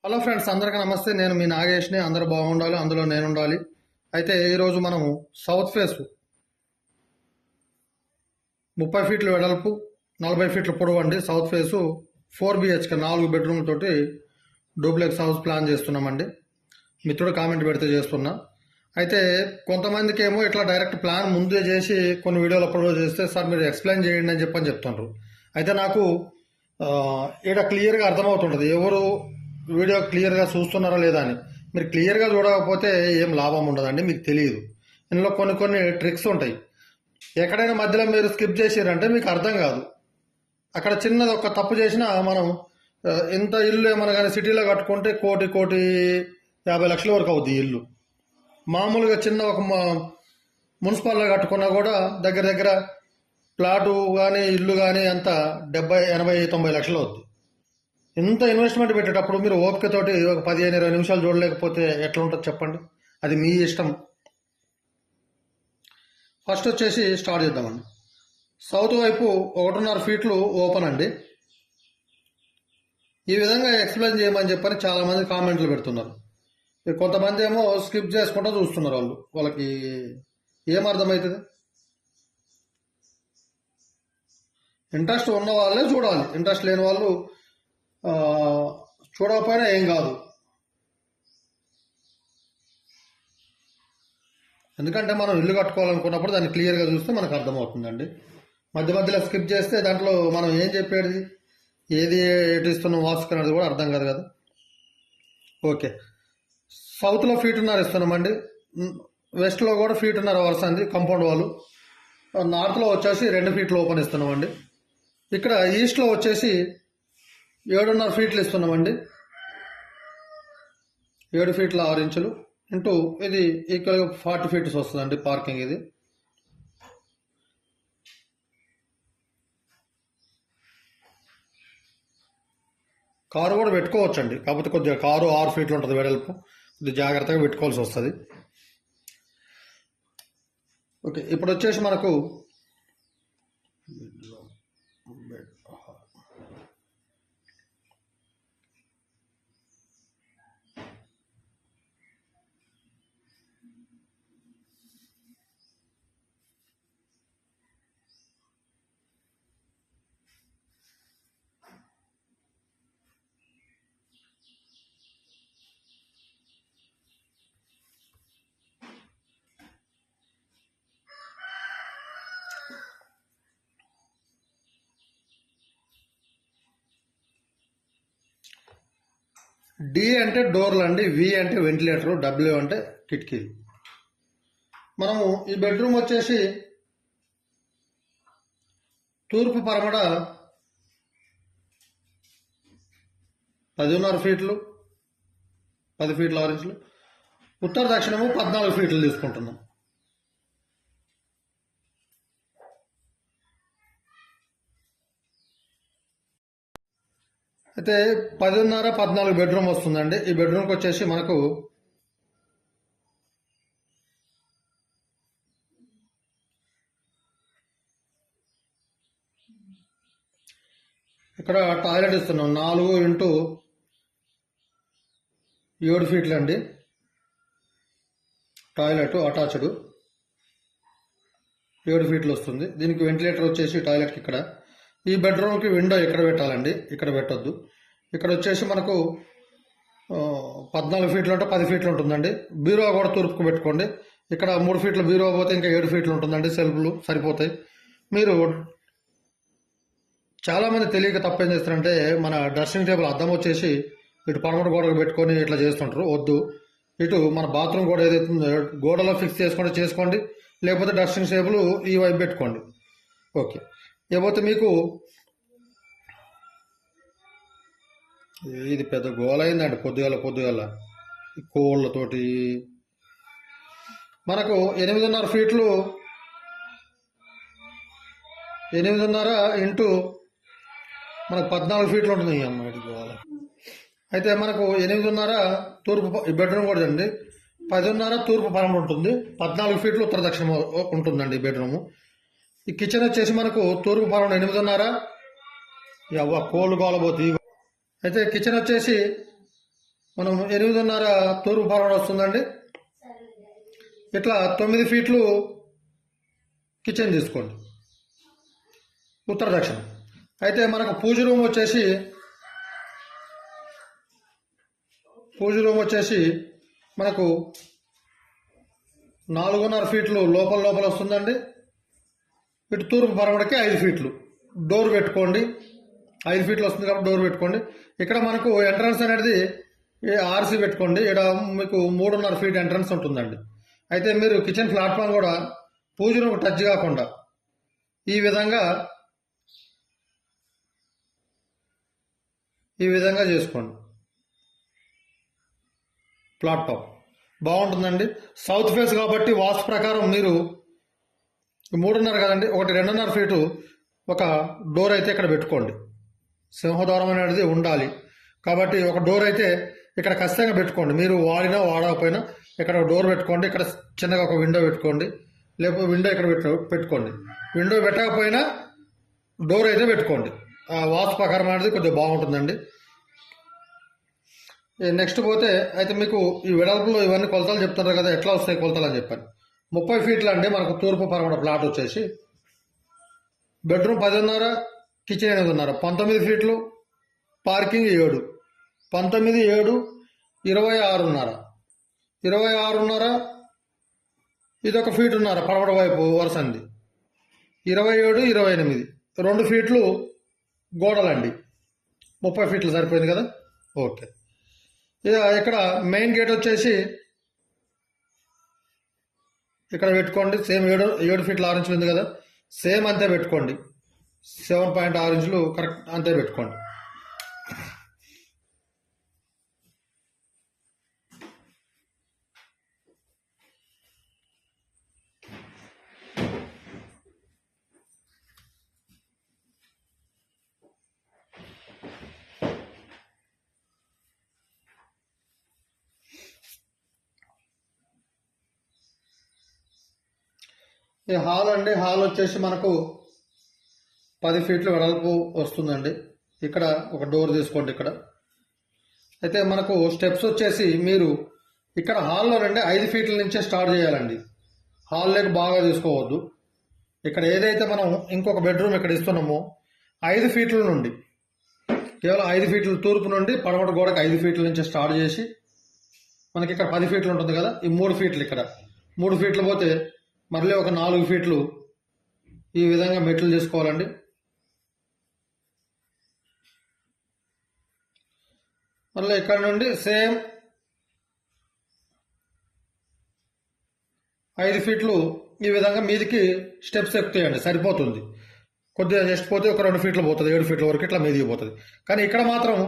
Hello friends, అందరికీ నమస్తే. నేను మీ నాగేష్ని. అందరూ బాగుండాలి, అందులో నేను ఉండాలి. అయితే ఈరోజు మనము సౌత్ ఫేస్ 30 ఫీట్ల వెడల్పు 40 ఫీట్ల పొడవు అండి. సౌత్ ఫేసు 4 BHK 4 బెడ్రూమ్ తోటి డూప్లెక్స్ హౌస్ ప్లాన్ చేస్తున్నామండి. మిత్రుడు కామెంట్ పెడితే చేస్తున్నా. అయితే కొంతమందికి ఏమో ఇట్లా డైరెక్ట్ ప్లాన్ ముందే చేసి కొన్ని వీడియోలు అప్లోడ్ చేస్తే సార్ మీరు ఎక్స్ప్లెయిన్ చేయండి అని చెప్తుండ్రు. అయితే నాకు ఇక్కడ క్లియర్గా అర్థమవుతుంటుంది ఎవరు వీడియో క్లియర్గా చూస్తున్నారా లేదా అని. మీరు క్లియర్గా చూడకపోతే ఏం లాభం ఉండదండి, మీకు తెలియదు. ఇందులో కొన్ని ట్రిక్స్ ఉంటాయి. ఎక్కడైనా మధ్యలో మీరు స్కిప్ చేసారంటే మీకు అర్థం కాదు. అక్కడ చిన్నది ఒక తప్పు చేసినా మనం ఇంత ఇల్లు ఏమన్నా కానీ సిటీలో కట్టుకుంటే 1,50,00,000 వరకు అవుద్ది ఇల్లు. మామూలుగా చిన్న ఒక మున్సిపాల్లో కట్టుకున్నా కూడా దగ్గర దగ్గర ప్లాటు కానీ ఇల్లు కానీ అంతా 70, 80, 90 లక్షలు అవుద్ది. ఇంత ఇన్వెస్ట్మెంట్ పెట్టేటప్పుడు మీరు ఓపికతోటి ఒక 15-20 నిమిషాలు చూడలేకపోతే ఎట్లా ఉంటుంది చెప్పండి. అది మీ ఇష్టం. ఫస్ట్ వచ్చేసి స్టార్ట్ చేద్దామండి. సౌత్ వైపు 1.5 ఫీట్లు ఓపెన్ అండి. ఈ విధంగా ఎక్స్ప్లెయిన్ చేయమని చెప్పని చాలామంది కామెంట్లు పెడుతున్నారు. కొంతమంది ఏమో స్కిప్ చేసుకుంటూ చూస్తున్నారు. వాళ్ళకి ఏం అర్థమవుతుంది? ఇంట్రెస్ట్ ఉన్న వాళ్ళే చూడాలి, ఇంట్రెస్ట్ లేని వాళ్ళు చూడకపోయినా ఏం కాదు. ఎందుకంటే మనం ఇల్లు కట్టుకోవాలనుకున్నప్పుడు దాన్ని క్లియర్గా చూస్తే మనకు అర్థమవుతుందండి. మధ్యలో స్కిప్ చేస్తే దాంట్లో మనం ఏం చెప్పేది ఏది ఎటు ఇస్తున్నాం వాస్తుకు అనేది కూడా అర్థం కాదు కదా. ఓకే, సౌత్లో 1.5 ఫీట్ ఇస్తున్నామండి. వెస్ట్లో కూడా 1.5 ఫీట్ వరుస అండి కాంపౌండ్ వాళ్ళు. నార్త్లో వచ్చేసి 2 ఫీట్లు ఓపెన్ ఇస్తున్నామండి. ఇక్కడ ఈస్ట్లో వచ్చేసి 7.5 ఫీట్లు ఇస్తున్నామండి. 7 ఫీట్ల 6 ఇంచులు ఇంటూ ఇది ఈక్వల్గా 40 ఫీట్స్ వస్తుందండి పార్కింగ్. ఇది కారు కూడా పెట్టుకోవచ్చండి, కాకపోతే కొద్దిగా కారు 6 ఫీట్లు ఉంటుంది వెడల్పు, కొద్దిగా జాగ్రత్తగా పెట్టుకోవాల్సి వస్తుంది. ఓకే, ఇప్పుడు వచ్చేసి మనకు డి అంటే డోర్లు అండి, వి అంటే వెంటిలేటరు, డబ్ల్యూ అంటే కిటికీలు. మనము ఈ బెడ్రూమ్ వచ్చేసి తూర్పు పరమడ 10.5 ఫీట్లు 10 ఫీట్ల 6 ఇంచులు, ఉత్తర దక్షిణము 14 ఫీట్లు తీసుకుంటున్నాం. అయితే 10.5, 14 బెడ్రూమ్ వస్తుందండి. ఈ బెడ్రూమ్కి వచ్చేసి మనకు ఇక్కడ టాయిలెట్ ఇస్తున్నాం 4x7 ఫీట్లు అండి. టాయిలెట్ అటాచ్డ్ 7 ఫీట్లు వస్తుంది. దీనికి వెంటిలేటర్ వచ్చేసి టాయిలెట్కి ఇక్కడ. ఈ బెడ్రూమ్కి విండో ఇక్కడ పెట్టాలండి, ఇక్కడ పెట్టొద్దు. ఇక్కడ వచ్చేసి మనకు 14 ఫీట్లు అంటే 10 ఫీట్లు ఉంటుందండి. బీరో కూడా తూర్పుకు పెట్టుకోండి. ఇక్కడ 3 ఫీట్ల బీరో పోతే ఇంకా 7 ఫీట్లు ఉంటుందండి. సెల్ఫ్లు సరిపోతాయి. మీరు చాలామంది తెలియక తప్పేం చేస్తారంటే మన డ్రెస్సింగ్ టేబుల్ అద్దం వచ్చేసి ఇటు పడమట గోడకు పెట్టుకొని ఇట్లా చేస్తుంటారు. వద్దు, ఇటు మన బాత్రూమ్ గోడ ఏదైతే గోడలో ఫిక్స్ చేసుకోండి, లేకపోతే డ్రెస్సింగ్ టేబుల్ ఈ వైపు పెట్టుకోండి. ఓకే, లేకపోతే మీకు ఇది పెద్ద గోల అయిందండి పొద్దుగాల కోళ్ళతోటి. మనకు 8.5 ఫీట్లు 8.5 ఇంటూ మనకు 14 ఫీట్లు ఉంటుంది అమ్మాయి గోల. అయితే మనకు 8.5 తూర్పు బెడ్రూమ్ కూడా అండి. 10.5 తూర్పు పరం ఉంటుంది, 14 ఫీట్లు ఉత్తర దక్షిణం ఉంటుందండి ఈ బెడ్రూము. ఈ కిచెన్ వచ్చేసి మనకు తూర్పు పరం 8.5 కోళ్ళు గోలబోతుంది. అయితే కిచెన్ వచ్చేసి మనం 8.5 తూర్పు పరమడ వస్తుందండి. ఇట్లా 9 ఫీట్లు కిచెన్ తీసుకోండి, ఉత్తర దక్షిణం. అయితే మనకు పూజ రూమ్ వచ్చేసి మనకు 4.5 ఫీట్లు లోపల వస్తుందండి. ఇటు తూర్పు పరమడకి 5 ఫీట్లు డోర్ పెట్టుకోండి. 5 ఫీట్లు వస్తుంది కాబట్టి డోర్ పెట్టుకోండి. ఇక్కడ మనకు ఎంట్రన్స్ అనేది ఆర్సీ పెట్టుకోండి. ఇక్కడ మీకు 3.5 ఫీట్ ఎంట్రన్స్ ఉంటుందండి. అయితే మీరు కిచెన్ ప్లాట్ఫామ్ కూడా పూజ రూమ్ టచ్ కాకుండా ఈ విధంగా చేసుకోండి. ప్లాట్ఫామ్ బాగుంటుందండి. సౌత్ ఫేస్ కాబట్టి వాస్తు ప్రకారం మీరు 3.5 కదండి, ఒకటి 2.5 ఫీటు ఒక డోర్ అయితే ఇక్కడ పెట్టుకోండి. సింహద్వారం అనేది ఉండాలి కాబట్టి ఒక డోర్ అయితే ఇక్కడ ఖచ్చితంగా పెట్టుకోండి. మీరు వాడకపోయినా ఇక్కడ ఒక డోర్ పెట్టుకోండి. ఇక్కడ చిన్నగా ఒక విండో పెట్టుకోండి, లేకపోతే విండో ఇక్కడ పెట్టుకోండి. విండో పెట్టకపోయినా డోర్ అయితే పెట్టుకోండి. వాస్తు ప్రకారం అనేది కొద్దిగా బాగుంటుందండి. నెక్స్ట్ పోతే అయితే మీకు ఈ వెడల్పులో ఇవన్నీ కొలతలు చెప్తున్నారు కదా, ఎట్లా వస్తాయి కొలతలు అని చెప్పాను. 30 ఫీట్లు అండి మనకు తూర్పు పరమడ ప్లాట్ వచ్చేసి. బెడ్రూమ్ 10.5, కిచెన్ 8.5, 19 ఫీట్లు, పార్కింగ్ 7, 19, 7, 26.5, 26.5 ఇదొక ఫీటున్నర పడమట వైపు వరుసంది, 27, 28, 2 ఫీట్లు గోడలండి. 30 ఫీట్లు సరిపోయింది కదా. ఓకే, ఇక్కడ మెయిన్ గేట్ వచ్చేసి ఇక్కడ పెట్టుకోండి. సేమ్ 7 ఫీట్ల 6 ఇంచులు ఉంది కదా, సేమ్ అంతే పెట్టుకోండి. 7.6 ఇంచులు కరెక్ట్ అంతే పెట్టుకోండి. ఈ హాల్ అండి, హాల్ వచ్చేసి మనకు 10 ఫీట్లు వెడల్పు వస్తుందండి. ఇక్కడ ఒక డోర్ తీసుకోండి. ఇక్కడ అయితే మనకు స్టెప్స్ వచ్చేసి మీరు ఇక్కడ హాల్లో నుండి 5 ఫీట్ల నుంచే స్టార్ట్ చేయాలండి. హాల్ లేక బాగా తీసుకోవద్దు. ఇక్కడ ఏదైతే మనం ఇంకొక బెడ్రూమ్ ఇక్కడ ఇస్తున్నామో 5 ఫీట్ల నుండి, కేవలం 5 ఫీట్ల తూర్పు నుండి పడమట గోడకు 5 ఫీట్ల నుంచి స్టార్ట్ చేసి మనకి ఇక్కడ 10 ఫీట్లు ఉంటుంది కదా, ఈ 3 ఫీట్లు ఇక్కడ 3 ఫీట్లు పోతే మళ్ళీ ఒక 4 ఫీట్లు ఈ విధంగా మెట్లు చేసుకోవాలండి. మళ్ళీ ఇక్కడ నుండి సేమ్ 5 ఫీట్లు ఈ విధంగా మీదికి స్టెప్స్ ఎక్కుతాయండి, సరిపోతుంది. కొద్దిగా జస్ట్ పోతే ఒక 2 ఫీట్లు పోతుంది, 7 ఫీట్ల వరకు ఇట్లా మీదికి పోతుంది. కానీ ఇక్కడ మాత్రం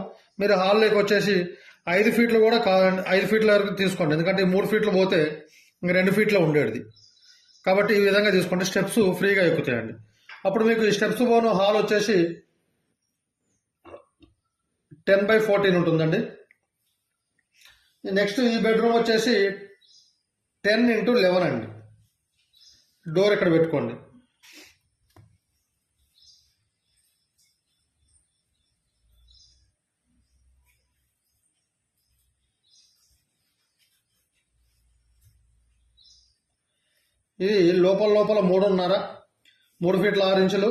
మీరు హాల్లోకి వచ్చేసి 5 ఫీట్లు కూడా కాదండి, 5 ఫీట్ల వరకు తీసుకోండి. ఎందుకంటే 3 ఫీట్లు పోతే ఇంక 2 ఫీట్లో ఉండేది కాబట్టి ఈ విధంగా తీసుకోండి. స్టెప్స్ ఫ్రీగా ఎక్కుతాయండి. అప్పుడు మీకు ఈ స్టెప్స్ పోను హాల్ వచ్చేసి 10/14 ఉంటుందండి. నెక్స్ట్ ఈ బెడ్రూమ్ వచ్చేసి 10x11 అండి. డోర్ ఇక్కడ పెట్టుకోండి. ఇది లోపల 3.5, 3 ఫీట్ల 6 ఇంచులు.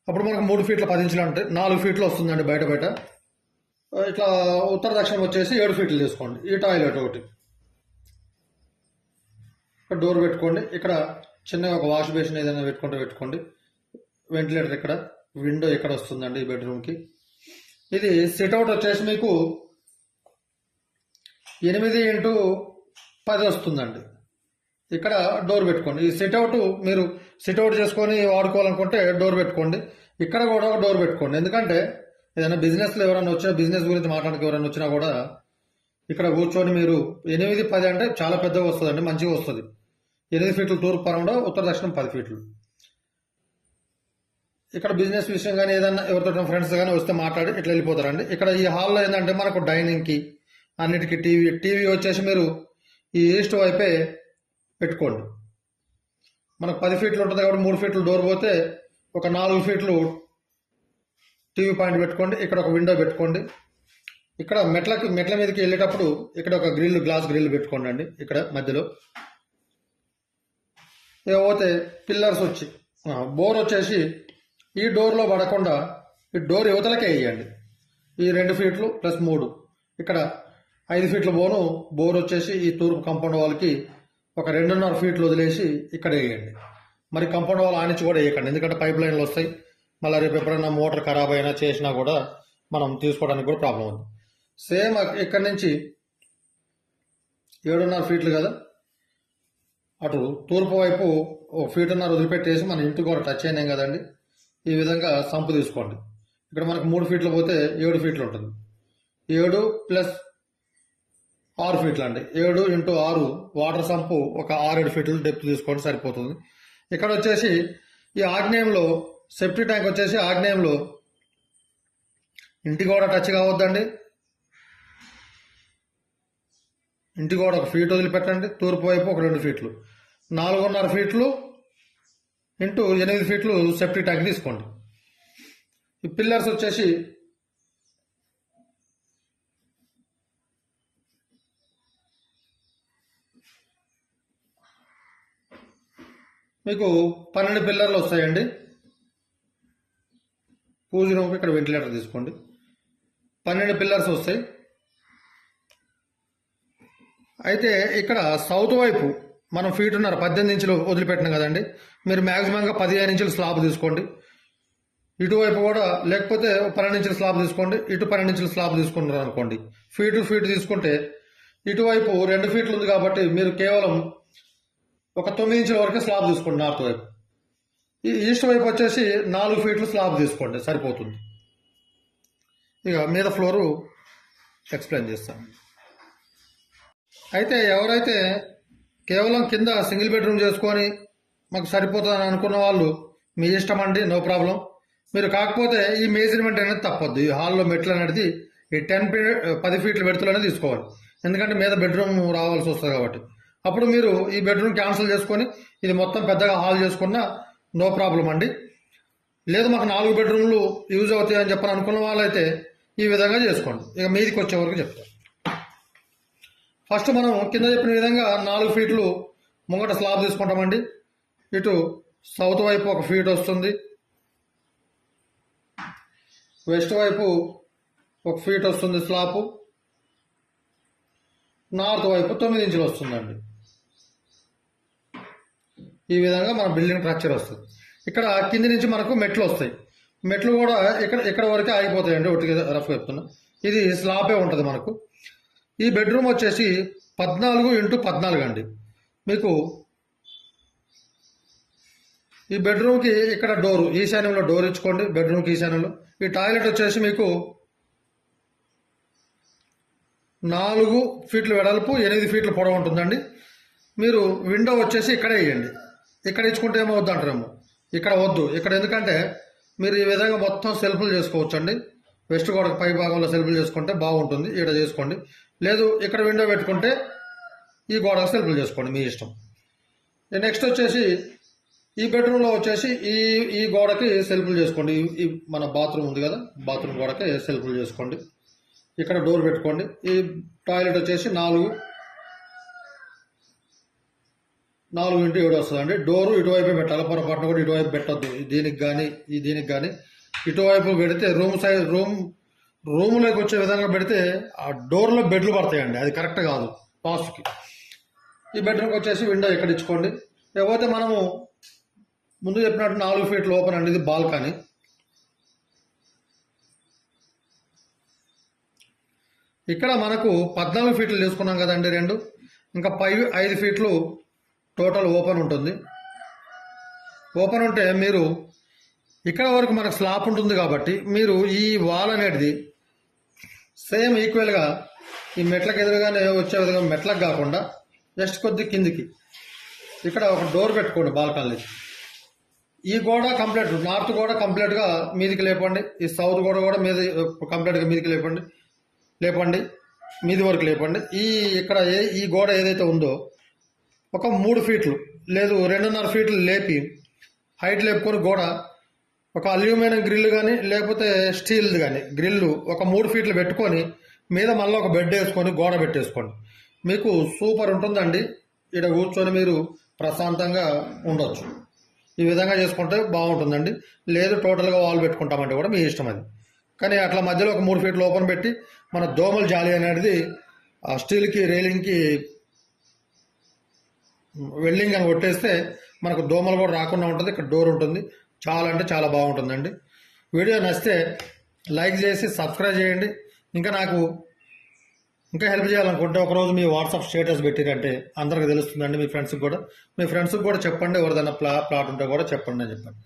అప్పుడు మనకు 3 ఫీట్ల 10 ఇంచులు అంటే 4 ఫీట్లు వస్తుందండి బయట. ఇట్లా ఉత్తర దక్షిణం వచ్చేసి 7 ఫీట్లు తీసుకోండి. ఈ టాయిలెట్ ఒకటి ఇక్కడ డోర్ పెట్టుకోండి. ఇక్కడ చిన్నగా ఒక వాష్ బేసిన్ ఏదైనా పెట్టుకోండి. వెంటిలేటర్ ఇక్కడ, విండో ఇక్కడ వస్తుందండి ఈ బెడ్రూమ్కి. ఇది సిట్అవుట్ వచ్చేసి మీకు 8x10 వస్తుందండి. ఇక్కడ డోర్ పెట్టుకోండి. ఈ సిట్అవుట్ మీరు సిట్అవుట్ చేసుకొని వాడుకోవాలనుకుంటే డోర్ పెట్టుకోండి. ఇక్కడ కూడా ఒక డోర్ పెట్టుకోండి. ఎందుకంటే ఏదైనా బిజినెస్లో ఎవరైనా వచ్చినా, బిజినెస్ గురించి మాట్లాడడానికి ఎవరైనా వచ్చినా కూడా ఇక్కడ కూర్చొని మీరు 8-10 అంటే చాలా పెద్దగా వస్తుందండి, మంచిగా వస్తుంది. 8 ఫీట్లు తూర్పు పరమడ, ఉత్తర దక్షిణం 10 ఫీట్లు. ఇక్కడ బిజినెస్ విషయం కానీ ఏదైనా ఎవరితో ఫ్రెండ్స్ కానీ వస్తే మాట్లాడి ఇట్లా వెళ్ళిపోతారండి. ఇక్కడ ఈ హాల్లో ఏంటంటే మనకు డైనింగ్కి అన్నిటికీ టీవీ వచ్చేసి మీరు ఈ ఈస్ట్ వైపే పెట్టుకోండి. మనకు 10 ఫీట్లు ఉంటుంది కాబట్టి 3 ఫీట్లు డోర్ పోతే ఒక 4 ఫీట్లు టీవీ పాయింట్ పెట్టుకోండి. ఇక్కడ ఒక విండో పెట్టుకోండి. ఇక్కడ మెట్ల మీదకి వెళ్ళేటప్పుడు ఇక్కడ ఒక గ్లాస్ గ్రిల్ పెట్టుకోండి అండి ఇక్కడ మధ్యలో. ఇకపోతే పిల్లర్స్ వచ్చి బోర్ వచ్చేసి ఈ డోర్లో పడకుండా ఈ డోర్ యువతలకే వేయండి. ఈ 2 ఫీట్లు ప్లస్ 3 ఇక్కడ 5 ఫీట్ల బోర్ వచ్చేసి ఈ తూర్పు కాంపౌండ్ వాల్కి ఒక 2.5 ఫీట్లు వదిలేసి ఇక్కడ వేయండి. మరి కాంపౌండ్ వాల్ ఆనించి కూడా వేయకండి, ఎందుకంటే పైప్ లైన్లు వస్తాయి. మళ్ళీ రేపు ఎప్పుడైనా మోటార్ ఖరాబ్ అయినా చేసినా కూడా మనం తీసుకోవడానికి కూడా ప్రాబ్లం ఉంది. సేమ్ ఇక్కడి నుంచి 7.5 ఫీట్లు కదా, అటు తూర్పు వైపు 1.5 ఫీట్ వదిలిపెట్టేసి మన ఇంటి కూడా టచ్ అయినాం కదండి. ఈ విధంగా సంపు తీసుకోండి. ఇక్కడ మనకు 3 ఫీట్లు పోతే 7 ఫీట్లు ఉంటుంది. 7 ప్లస్ 6 ఫీట్లు అండి. 7 ఇంటూ 6 వాటర్ సంపు ఒక 6-7 ఫీట్లు డెప్త్ తీసుకోండి, సరిపోతుంది. ఇక్కడ వచ్చేసి ఈ ఆగ్నేయంలో సెప్టీ ట్యాంక్ వచ్చేసి ఆగ్నేయంలో ఇంటి గోడ టచ్ కావద్దండి. ఇంటి గోడ 1 ఫీట్ వదిలిపెట్టండి. తూర్పు వైపు ఒక 2 ఫీట్లు, 4.5 ఫీట్లు ఇంటూ 8 ఫీట్లు సెప్టీ ట్యాంక్ తీసుకోండి. ఈ పిల్లర్స్ వచ్చేసి మీకు 12 పిల్లర్లు వస్తాయండి. పూజ రూమ్కి ఇక్కడ వెంటిలేటర్ తీసుకోండి. 12 పిల్లర్స్ వస్తాయి. అయితే ఇక్కడ సౌత్ వైపు మనం 18 ఇంచులు వదిలిపెట్టినాం కదండి. మీరు మ్యాక్సిమంగా 15 ఇంచుల స్లాబ్ తీసుకోండి. ఇటువైపు కూడా లేకపోతే 12 ఇంచుల స్లాబ్ తీసుకోండి, ఇటు 12 ఇంచుల స్లాబ్ తీసుకుంటారు అనుకోండి. ఫీట్ తీసుకుంటే ఇటువైపు 2 ఫీట్లు ఉంది కాబట్టి మీరు కేవలం ఒక 9 ఇంచుల వరకే స్లాబ్ తీసుకోండి నార్త్ వైపు. ఈ ఈస్ట్ వైపు వచ్చేసి 4 ఫీట్లు స్లాబ్ తీసుకోండి, సరిపోతుంది. ఇక మీద ఫ్లోరు ఎక్స్ప్లెయిన్ చేస్తాను. అయితే ఎవరైతే కేవలం కింద సింగిల్ బెడ్రూమ్ చేసుకొని మాకు సరిపోతుందని అనుకున్న వాళ్ళు మీ ఇష్టం అండి, నో ప్రాబ్లం. మీరు కాకపోతే ఈ మెజర్మెంట్ అనేది తప్పొద్దు. ఈ హాల్లో మెట్లు అనేది ఈ 10 ఫీట్ల వెడతులనే తీసుకోవాలి, ఎందుకంటే మీద బెడ్రూమ్ రావాల్సి వస్తుంది కాబట్టి. అప్పుడు మీరు ఈ బెడ్రూమ్ క్యాన్సిల్ చేసుకొని ఇది మొత్తం పెద్దగా హాల్ చేసుకున్నా నో ప్రాబ్లం అండి. లేదు మాకు 4 బెడ్రూమ్లు యూజ్ అవుతాయి అని చెప్పని అనుకున్న వాళ్ళైతే ఈ విధంగా చేసుకోండి. ఇక మీదికి వచ్చే వరకు చెప్తాను. ఫస్ట్ మనం కింద చెప్పిన విధంగా 4 ఫీట్లు ముంగట స్లాబ్ తీసుకుంటామండి. ఇటు సౌత్ వైపు 1 ఫీట్ వస్తుంది, వెస్ట్ వైపు 1 ఫీట్ వస్తుంది స్లాబ్, నార్త్ వైపు 9 ఇంచులు వస్తుందండి. ఈ విధంగా మన బిల్డింగ్ స్ట్రక్చర్ వస్తుంది. ఇక్కడ కింది నుంచి మనకు మెట్లు వస్తాయి. మెట్లు కూడా ఇక్కడ వరకే ఆగిపోతాయండి, ఒకటి రఫ్ చెప్తున్నా. ఇది స్లాబే ఉంటుంది మనకు. ఈ బెడ్రూమ్ వచ్చేసి 14x14 అండి. మీకు ఈ బెడ్రూమ్కి ఇక్కడ డోరు ఈశాన్యంలో డోర్ ఇచ్చుకోండి. బెడ్రూమ్కి ఈశాన్యంలో ఈ టాయిలెట్ వచ్చేసి మీకు 4 ఫీట్లు వెడల్పు, 8 ఫీట్లు పొడవు ఉంటుందండి. మీరు విండో వచ్చేసి ఇక్కడే వేయండి. ఇక్కడ ఇచ్చుకుంటే ఏమవుద్దు అంటారేమో, ఇక్కడ వద్దు. ఇక్కడ ఎందుకంటే మీరు ఈ విధంగా మొత్తం సెల్ఫ్లు చేసుకోవచ్చు అండి. వెస్ట్ గోడకు పై భాగంలో సెల్ఫ్లు చేసుకుంటే బాగుంటుంది, ఇక్కడ చేసుకోండి. లేదు ఇక్కడ విండో పెట్టుకుంటే ఈ గోడకు సెల్ఫ్లు చేసుకోండి, మీ ఇష్టం. నెక్స్ట్ వచ్చేసి ఈ బెడ్రూమ్లో వచ్చేసి ఈ గోడకి సెల్ఫ్లు చేసుకోండి. ఈ మన బాత్రూమ్ ఉంది కదా, బాత్రూమ్ గోడకి సెల్ఫ్లు చేసుకోండి. ఇక్కడ డోర్ పెట్టుకోండి. ఈ టాయిలెట్ వచ్చేసి 4x7 వస్తుందండి. డోరు ఇటువైపే పెట్టాలి, పొరపాటున కూడా ఇటువైపు పెట్టద్దు. దీనికి కానీ ఇటువైపు పెడితే రూమ్లోకి వచ్చే విధంగా పెడితే ఆ డోర్లో బెడ్లు పడతాయండి, అది కరెక్ట్ కాదు పాస్ట్కి. ఈ బెడ్రూమ్కి వచ్చేసి విండో ఇక్కడ ఇచ్చుకోండి. లేకపోతే మనము ముందు చెప్పినట్టు 4 ఫీట్లు ఓపెన్ అండి. ఇది బాల్కనీ. ఇక్కడ మనకు 14 ఫీట్లు తీసుకున్నాం కదండి 2, ఇంకా 5 ఫీట్లు టోటల్ ఓపెన్ ఉంటుంది. ఓపెన్ ఉంటే మీరు ఇక్కడ వరకు మనకు స్లాబ్ ఉంటుంది కాబట్టి మీరు ఈ వాల్ అనేది సేమ్ ఈక్వల్గా ఈ మెట్లకు ఎదురుగానే వచ్చే విధంగా మెట్లకు కాకుండా జస్ట్ కొద్ది కిందికి ఇక్కడ ఒక డోర్ పెట్టుకోండి బాల్కనీ. ఈ గోడ కంప్లీట్, నార్త్ గోడ కంప్లీట్గా మీదికి లేపండి. ఈ సౌత్ గోడ కూడా మీద కంప్లీట్గా మీదికి లేపండి, మీది వరకు లేపండి. ఇక్కడ ఈ గోడ ఏదైతే ఉందో ఒక 3 ఫీట్లు లేదు 2.5 ఫీట్లు లేపి హైట్ లేపుకొని గోడ ఒక అల్యూమినియం గ్రిల్ కానీ లేకపోతే స్టీల్ది కానీ గ్రిల్లు ఒక 3 ఫీట్లు పెట్టుకొని మీద మళ్ళీ ఒక బెడ్ వేసుకొని గోడ పెట్టేసుకోండి. మీకు సూపర్ ఉంటుందండి. ఇక్కడ కూర్చొని మీరు ప్రశాంతంగా ఉండొచ్చు. ఈ విధంగా చేసుకుంటే బాగుంటుందండి. లేదు టోటల్గా వాల్ పెట్టుకుంటామంటే కూడా మీ ఇష్టం అది. కానీ అట్లా మధ్యలో ఒక 3 ఫీట్లు ఓపెన్ పెట్టి మన దోమల జాలి అనేది ఆ స్టీల్కి రైలింగ్కి వెల్డింగ్ అని కొట్టేస్తే మనకు దోమలు కూడా రాకుండా ఉంటుంది. ఇక్కడ డోర్ ఉంటుంది. చాలా అంటే చాలా బాగుంటుందండి. వీడియో నచ్చితే లైక్ చేసి సబ్స్క్రైబ్ చేయండి. ఇంకా నాకు ఇంకా హెల్ప్ చేయాలనుకుంటే ఒకరోజు మీ వాట్సాప్ స్టేటస్ పెట్టిరంటే అందరికి తెలుస్తుందండి. మీ ఫ్రెండ్స్కి కూడా చెప్పండి. ఎవరిదైనా ప్లాట్ ఉంటే కూడా చెప్పండి అని చెప్పండి.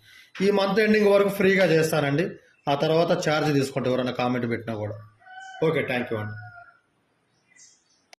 ఈ మంత్ ఎండింగ్ వరకు ఫ్రీగా చేస్తానండి. ఆ తర్వాత ఛార్జ్ తీసుకుంటే ఎవరైనా కామెంట్ పెట్టినా కూడా. ఓకే, థ్యాంక్ యూ అండి.